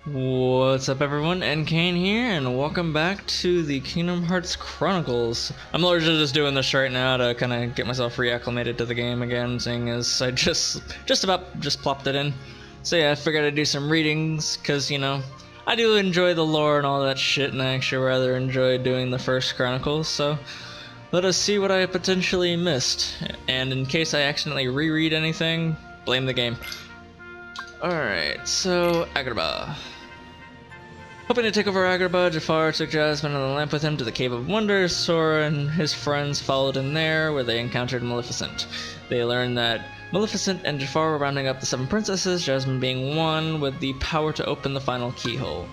What's up everyone, NCain here, and welcome back to the Kingdom Hearts Chronicles. I'm largely just doing this right now to kind of get myself reacclimated to the game again, seeing as I just plopped it in. So yeah, I figured I'd do some readings, cause I do enjoy the lore and all that shit, and I actually rather enjoy doing the first Chronicles, so let us see what I potentially missed. And in case I accidentally reread anything, blame the game. Alright, so Agrabah. Hoping to take over Agrabah, Jafar took Jasmine and the lamp with him to the Cave of Wonders. Sora and his friends followed him there, where they encountered Maleficent. They learned that Maleficent and Jafar were rounding up the 7 princesses, Jasmine being one with the power to open the final keyhole.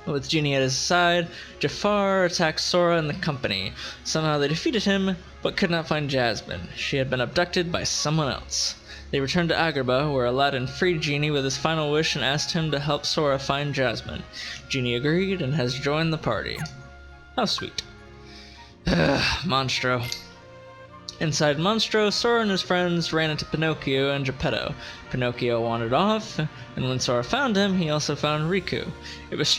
With Genie at his side, Jafar attacked Sora and the company. Somehow they defeated him, but could not find Jasmine. She had been abducted by someone else. They returned to Agrabah, where Aladdin freed Genie with his final wish and asked him to help Sora find Jasmine. Genie agreed and has joined the party. How sweet. Monstro. Inside Monstro, Sora and his friends ran into Pinocchio and Geppetto. Pinocchio wandered off, and when Sora found him, he also found Riku. It was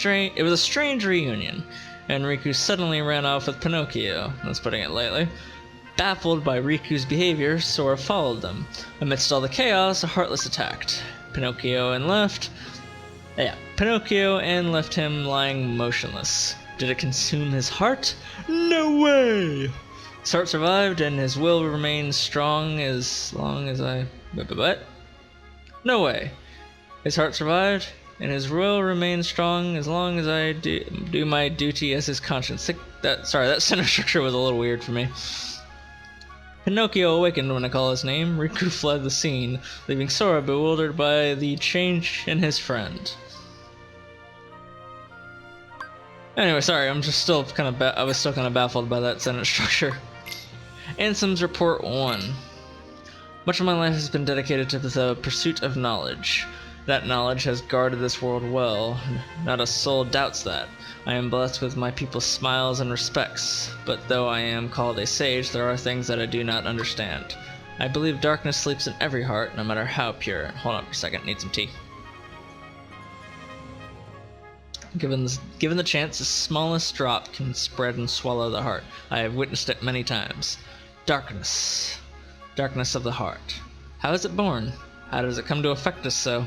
a strange reunion, and Riku suddenly ran off with Pinocchio. That's putting it lightly. Baffled by Riku's behavior, Sora followed them. Amidst all the chaos, a Heartless attacked Pinocchio and left him lying motionless. Did it consume his heart? No way! His heart survived, and his will remained strong as long as I... What? No way. His heart survived, and his will remained strong as long as I do my duty as his conscience. That sentence structure was a little weird for me. Pinocchio awakened when I call his name. Riku fled the scene, leaving Sora bewildered by the change in his friend. Anyway, sorry, I was still kind of baffled by that sentence structure. Ansem's Report 1. Much of my life has been dedicated to the pursuit of knowledge. That knowledge has guarded this world well. Not a soul doubts that. I am blessed with my people's smiles and respects, but though I am called a sage, there are things that I do not understand. I believe darkness sleeps in every heart, no matter how pure. Hold on for a second, need some tea. Given the chance, the smallest drop can spread and swallow the heart. I have witnessed it many times. Darkness. Darkness of the heart. How is it born? How does it come to affect us so?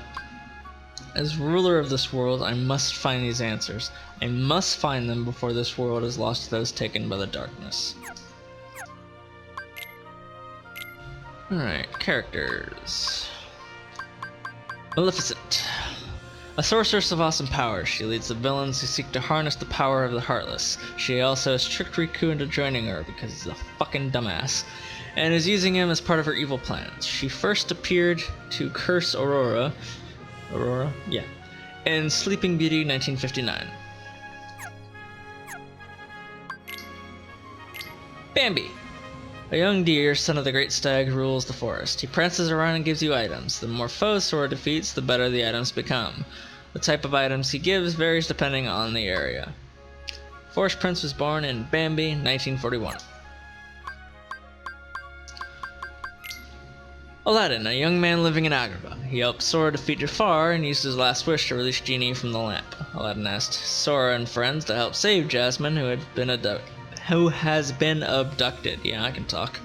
As ruler of this world, I must find these answers. I must find them before this world is lost to those taken by the darkness. Alright, characters. Maleficent. A sorceress of awesome power, she leads the villains who seek to harness the power of the Heartless. She also has tricked Riku into joining her because he's a fucking dumbass, and is using him as part of her evil plans. She first appeared to curse Aurora, in Sleeping Beauty 1959. Bambi. A young deer, son of the great stag, rules the forest. He prances around and gives you items. The more foes Sora defeats, the better the items become. The type of items he gives varies depending on the area. Forest Prince was born in Bambi, 1941. Aladdin, a young man living in Agrabah. He helped Sora defeat Jafar and used his last wish to release Genie from the lamp. Aladdin asked Sora and friends to help save Jasmine, who has been abducted. Yeah, I can talk.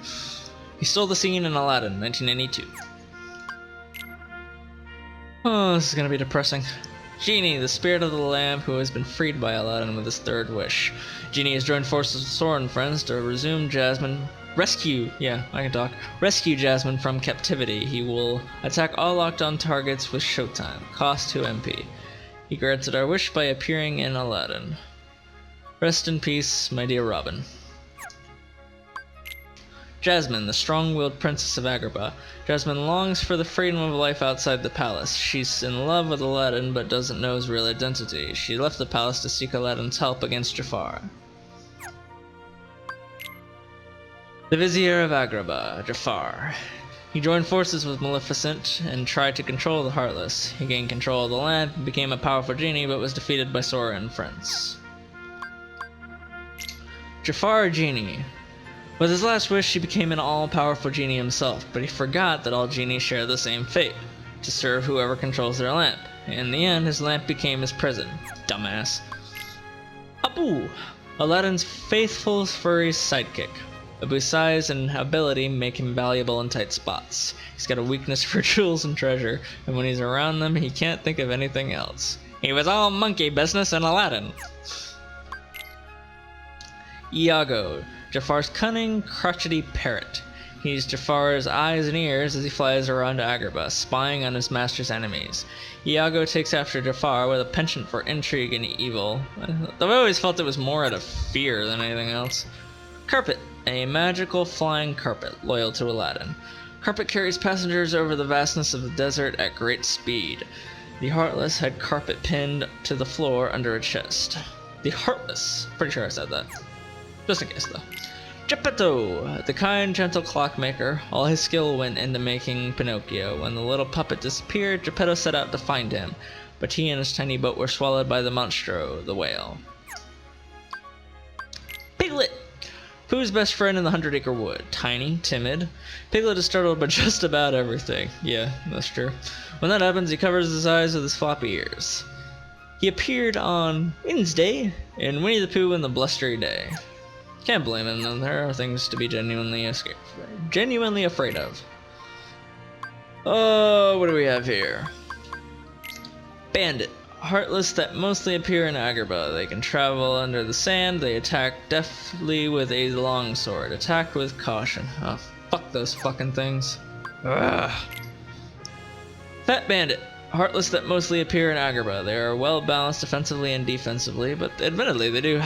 He stole the scene in Aladdin, 1982. Oh, this is gonna be depressing. Genie, the spirit of the lamp who has been freed by Aladdin with his third wish. Genie has joined forces with Sora and friends to rescue Jasmine from captivity. He will attack all locked-on targets with Showtime. Cost 2 MP. He granted our wish by appearing in Aladdin. Rest in peace, my dear Robin. Jasmine, the strong-willed princess of Agrabah. Jasmine longs for the freedom of life outside the palace. She's in love with Aladdin, but doesn't know his real identity. She left the palace to seek Aladdin's help against Jafar. The Vizier of Agrabah, Jafar. He joined forces with Maleficent and tried to control the Heartless. He gained control of the lamp and became a powerful genie, but was defeated by Sora and friends. Jafar Genie. With his last wish, he became an all-powerful genie himself, but he forgot that all genies share the same fate. to serve whoever controls their lamp. In the end, his lamp became his prison. Dumbass. Abu, Aladdin's faithful furry sidekick. Abu's size and ability make him valuable in tight spots. He's got a weakness for jewels and treasure, and when he's around them, he can't think of anything else. He was all monkey business in Aladdin. Iago, Jafar's cunning, crotchety parrot. He's Jafar's eyes and ears as he flies around Agrabah, spying on his master's enemies. Iago takes after Jafar with a penchant for intrigue and evil. I've always felt it was more out of fear than anything else. Carpet, a magical flying carpet, loyal to Aladdin. Carpet carries passengers over the vastness of the desert at great speed. The Heartless had Carpet pinned to the floor under a chest. The Heartless? Pretty sure I said that. Just in case, though. Geppetto, the kind, gentle clockmaker. All his skill went into making Pinocchio. When the little puppet disappeared, Geppetto set out to find him, but he and his tiny boat were swallowed by the monstro, the whale. Piglet, Pooh's best friend in the 100-acre wood. Tiny, timid. Piglet is startled by just about everything. Yeah, that's true. When that happens, he covers his eyes with his floppy ears. He appeared on Wednesday in Winnie the Pooh and the Blustery Day. Can't blame him, though. There are things to be genuinely afraid of. Oh, what do we have here? Bandit. Heartless that mostly appear in Agrabah. They can travel under the sand. They attack deftly with a longsword. Attack with caution. Oh, fuck those fucking things. Ugh. Fat Bandit. Heartless that mostly appear in Agrabah. They are well balanced defensively and defensively, but admittedly they do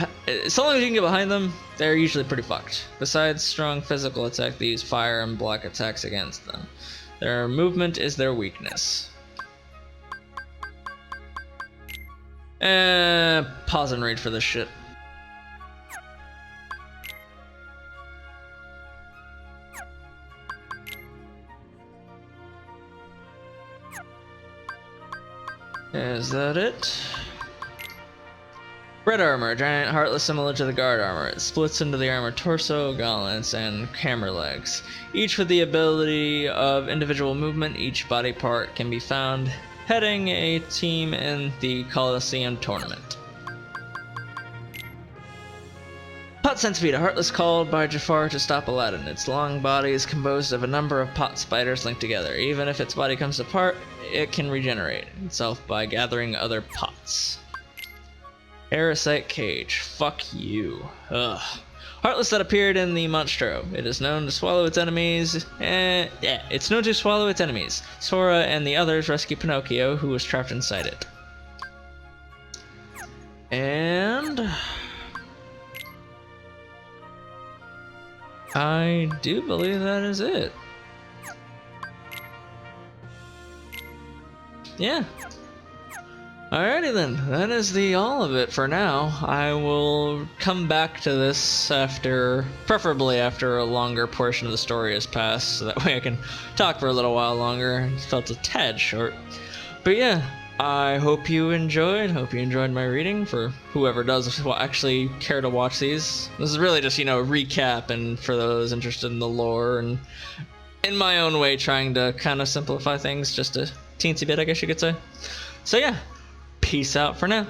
so long as you can get behind them, they're usually pretty fucked. Besides strong physical attack, they use fire and block attacks against them. Their movement is their weakness. Pause and read for this shit. Is that it? Red armor, giant heartless similar to the guard armor. It splits into the armor torso, gauntlets, and camera legs. Each with the ability of individual movement, each body part can be found heading a team in the Colosseum tournament. Pot Centipede, a heartless called by Jafar to stop Aladdin. Its long body is composed of a number of pot spiders linked together. Even if its body comes apart, it can regenerate itself by gathering other pots. Parasite Cage. Fuck you. Ugh. Heartless that appeared in the Monstro. It is known to swallow its enemies. It's known to swallow its enemies. Sora and the others rescue Pinocchio, who was trapped inside it. And I do believe that is it. Yeah. Alrighty then, that is the all of it for now. I will come back to this preferably after a longer portion of the story has passed, so that way I can talk for a little while longer. It felt a tad short. But yeah, I hope you enjoyed my reading, for whoever does actually care to watch these. This is really just, recap, and for those interested in the lore, and in my own way trying to kind of simplify things just a teensy bit, I guess you could say. So yeah. Peace out for now.